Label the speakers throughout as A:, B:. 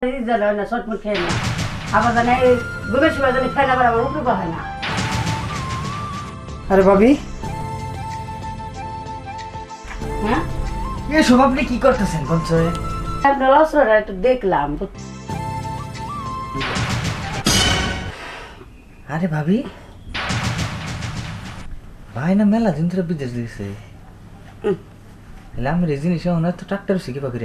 A: জানা হয় না চটমট খেয়ে না আবার জানে ঘুমের সময় জানি খাই না আবার আমার উপরে হয় না।
B: আরে ভাবি
A: হ্যাঁ
B: এসব আপনি কি করতেছেন পঞ্চয়ে?
A: আপনার অস্ত্রটা একটু দেখলাম।
B: আরে ভাবি ভাই না মেলা দিন ধরে বিদেশ দিয়েছে আমি এই জিনিস তো ট্রাক্টর শিখে পাখি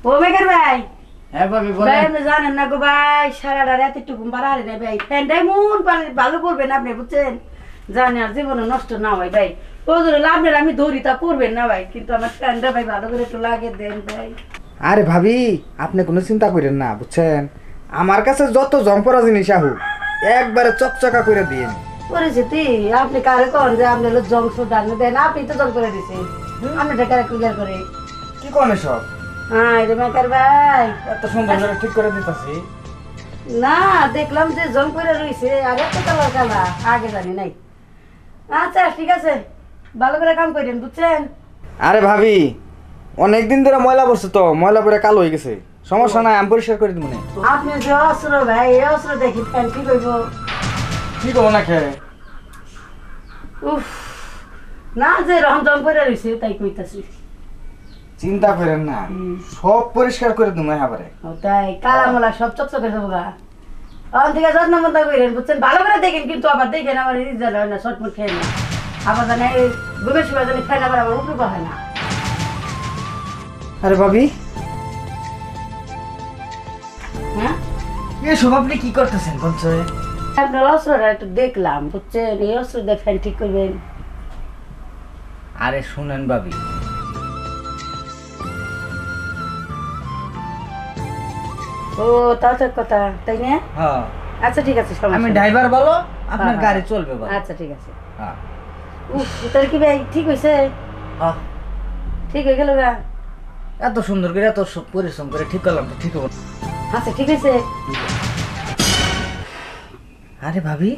A: ও মেঘের ভাই
B: হ্যাঁ ভাবি
A: ভাই আপনি জানেন না গো ভাই সারাটা রাত একটু ঘুম পাড়ারে না ভাই ফ্যানটাই মন পারে ভালো করবেন আপনি বুঝছেন জানি আর জীবনে নষ্ট না হয় ভাই ওদের লাভের আমি ধরি তা করবেন না ভাই কিন্তু আমার ফ্যানটা ভাই ভালো করে একটু লাগিয়ে দেন ভাই।
C: আরে ভাবি আপনি কোনো চিন্তা করেন না বুঝছেন আমার কাছে যত জং পড়া জিনিস আহুক একবারে চকচকা করে দিয়ে
A: পরিস্থিতি আপনি কারে করেন যে আপনি হলো জং সুদান দেন আপনি তো জং করে দিছেন আপনি ঢাকা ক্লিয়ার করে
C: কি কোনে সব
A: হ্যাঁ রে মেকার ভাই
C: এত সুন্দর করে ঠিক করে দিতেছি
A: না দেখলাম যে জং করে রইছে আর একটা কালার কালা আগে জানি নাই। আচ্ছা ঠিক আছে ভালো করে কাম করেন বুঝছেন।
C: আরে ভাবি অনেকদিন ধরে ময়লা পড়ছে তো ময়লা পরে কালো হয়ে গেছে সমস্যা নাই আমি পরিষ্কার করে দিব না।
A: আপনি যে অস্ত্র ভাই এই অস্ত্র দেখি ফ্যান ঠিক হইব
C: কি করবো না খেয়ে
A: উফ না যে রং জং করে রইছে তাই কইতাছি।
C: চিন্তা করেন না সব পরিষ্কার করে দিব এবারে
A: তাই কালামলা সব চকচকে যাবো গা অন থেকে যত্ন মতো করেন বুঝছেন ভালো করে দেখেন কিন্তু আবার দেখেন আমার রিজাল্ট হয় না চটমট খেয়ে না আবার জানে ঘুমের সময় জানি খাই না আবার আমার উপরে হয় না।
C: আরে ভাবি
A: হ্যাঁ
B: এসব আপনি কি করতেছেন পঞ্চয়ে?
A: আপনার অস্ত্রটা একটু দেখলাম বুঝছেন এই অস্ত্র দিয়ে ফ্যান ঠিক করবেন।
B: আরে শুনেন ভাবি
A: ও তাও তো কথা তাই না?
B: হ্যাঁ
A: আচ্ছা ঠিক আছে
B: আমি ড্রাইভার বলো আপনার গাড়ি চলবে বলো।
A: আচ্ছা ঠিক আছে।
B: হ্যাঁ
A: উফ তোর কি ভাই ঠিক হয়েছে
B: হ্যাঁ
A: ঠিক হয়ে গেল গা
B: এত সুন্দর করে এত পরিশ্রম করে ঠিক করলাম তো ঠিক হবো না।
A: আচ্ছা ঠিক আছে।
B: আরে ভাবি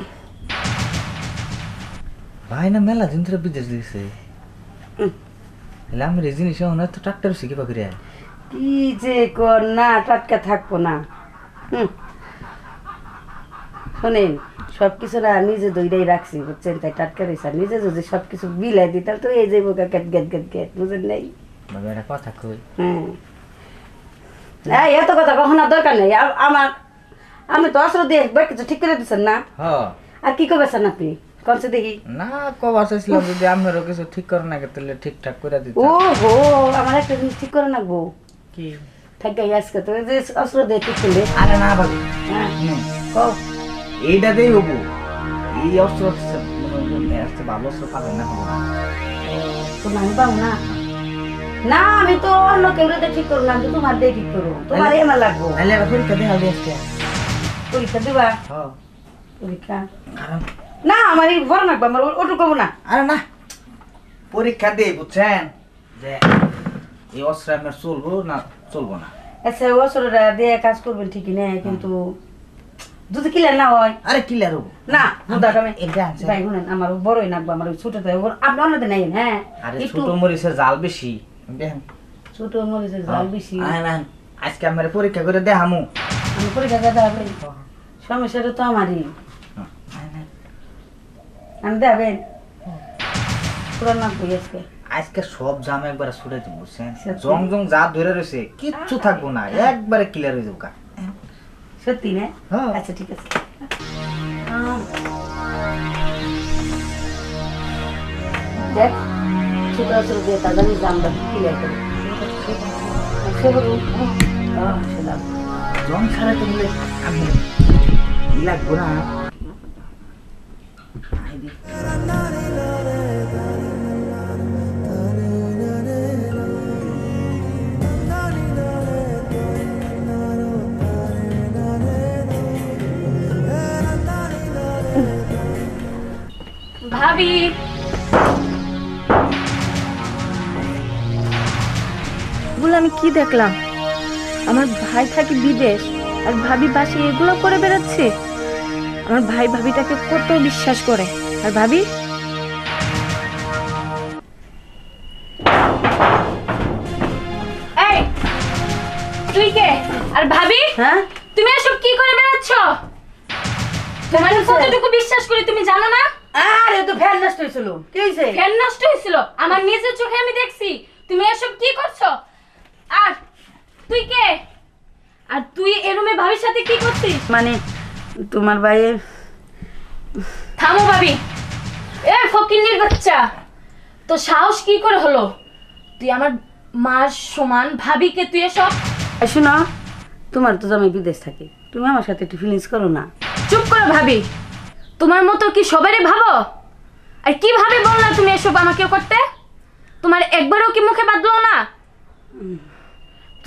B: ভাই না মেলা দিন ধরে বিদেশ দিয়েছে আমি এই জিনিস তো ট্রাক্টর শিখে পাখি
A: কি যে কর না টাটকা থাকবো না। শোনেন সবকিছু না নিজে দইটাই রাখছি বুঝছেন তাই টাটকা রয়েছে নিজে যদি সবকিছু বিলাই দিই তাহলে তো এই যাইব গেট গেট গেট গেট বুঝেন নাই।
B: ভাবি একটা কথা কই
A: হ্যাঁ এত কথা কখনো দরকার নেই আমার আমি তো অস্ত্র দিয়ে একবার কিছু ঠিক করে দিচ্ছেন না
B: হ্যাঁ
A: আর কি করবেন আপনি কমছে দেখি
B: না কবার চাইছিলাম যদি আপনারও কিছু ঠিক করে না তাহলে ঠিকঠাক করে দিতে।
A: ও হো আমার একটা জিনিস ঠিক করে রাখবো
B: কি
A: থাকা আজকে তো এই যে অস্ত্র দিয়ে ঠিক করলে
B: আরে না ভাবি
A: হ্যাঁ
B: কও এইটাতেই হবো এই অস্ত্র ভালো অস্ত্র পাবে না হবো না।
A: তো আমি পাবো না না আমি তো অন্য কেউ ঠিক করবো না আমি তো তোমার দিয়ে ঠিক করবো তোমার আমার লাগবো
B: তাহলে একটা পরীক্ষা দিয়ে হবে আজকে।
A: পরীক্ষা দিবা
B: হ্যাঁ
A: পরীক্ষা
B: কারণ
A: না আমার এই বড় লাগবে আমার ওটু করবো না।
B: আরে না পরীক্ষা দিয়ে বুঝছেন যে এই অস্ত্র আপনার চলবো না চলবো না।
A: আচ্ছা অস্ত্রটা দিয়ে কাজ করবেন ঠিকই না কিন্তু যদি ক্লিয়ার না হয়
B: আরে ক্লিয়ার হবো
A: না বুঝাটা আমি
B: এটা আছে
A: ভাই শুনেন আমার বড়ই নাকবো আমার ওই ছোট আপনি অন্যদের নেই হ্যাঁ
B: আরে
A: একটু
B: ছোট মরিচের জাল বেশি দেখেন
A: ছোট মরিচের জাল বেশি
B: আজকে আমার পরীক্ষা করে দেখামু
A: আমি পরীক্ষা করে দেখাবেন সমস্যাটা তো আমারই আমি দেখাবেন পুরান নাকবো আজকে
B: আজকে সব জাম একবারে ছুড়ে দিব বুঝছেন জং জং যা ধরে রয়েছে কিচ্ছু থাকবো না একবারে ক্লিয়ার হয়ে যাবো কা
A: সত্যি না
B: হ্যাঁ।
A: আচ্ছা ঠিক আছে দেখ ছোট ছোট দিয়ে তার জানি দামটা ক্লিয়ার করে
B: জং ছাড়া তো বলে আমি লাগবো না
D: ভাবি এগুলো আমি কি দেখলাম? আমার ভাই থাকে বিদেশ আর ভাবি বাসে এগুলো করে বেড়াচ্ছে। আমার ভাই ভাবিটাকে কত বিশ্বাস করে, আর ভাবি এই তুই কে? আর ভাবি
A: হ্যাঁ
D: তুমি এসব কি করে বেড়াচ্ছ? তোমার কতটুকু বিশ্বাস করি তুমি জানো না?
A: আরে তো ফ্যান নষ্ট হয়েছিল, কি হয়েছে?
D: ফ্যান নষ্ট হয়েছিল, আমার নিজের চোখে আমি দেখছি। তুমি এসব কি করছো? আর তুই কে? আর তুই এই রুমে ভাবির সাথে কি করছিস?
A: মানে তোমার ভাইয়ের
D: থামো ভাবি। এ ফকিন্নির বাচ্চা, তো সাহস কি করে হলো? তুই আমার মার সমান ভাবিকে তুই এসব?
A: শোনো, তোমার তো জামাই বিদেশ থাকে, তুমি আমার সাথে একটু ফিলিংস করো না।
D: চুপ করো ভাবি, তোমার মতো কি সবারই ভাবো? আর কিভাবে বললা তুমি এসব আমাকে করতে? তোমার একবারও কি মুখে বাঁধলো না?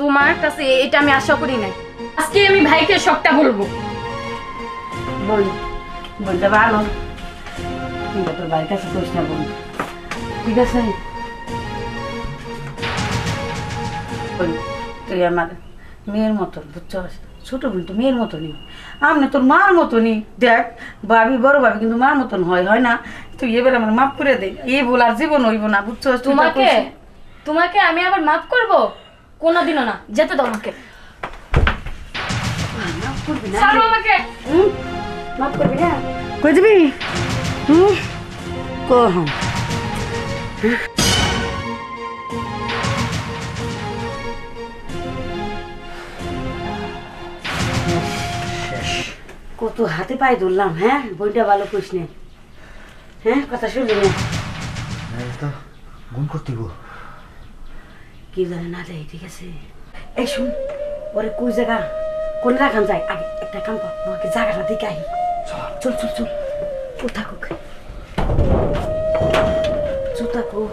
D: তোমার কাছে এটা আমি আশা করি নাই। আজকে আমি ভাইকে সবটা বলবো।
A: বোন, বোনটা ভালো, কিন্তু তোর বাড়ির কাছে করিস না বোন, ঠিক আছে? বোন, তুই আমার মেয়ের মতন, বুঝছো? ছোট বোন তো মেয়ের মতনই, আমি তোর মার মতনই। দেখ ভাবি, বড় ভাবি কিন্তু মার মতন হয়, হয় না? তুই এবার আমার মাফ করে দে, এই বল আর জীবন হইব না, বুঝছো?
D: তোমাকে তোমাকে আমি আবার মাফ করব? কোনোদিনও না, যেতে দাও আমাকে।
A: মাফ করবি না?
D: ছাড়ো আমাকে।
A: মাফ করবি না? কই দিবি? কহ কত হাতে পায়ে ধরলাম, হ্যাঁ বইটা ভালো করিস নে, হ্যাঁ কথা শুনলি না?
C: তো গুণ করতে গো
A: কি জানে না যাই, ঠিক আছে? এই শুন, ওরে কই জায়গা কোন রাখান যায়, আগে একটা কাম কর, আমাকে জায়গাটা দেখে আই। চল চল চল, ও থাকুক, চল থাকুক।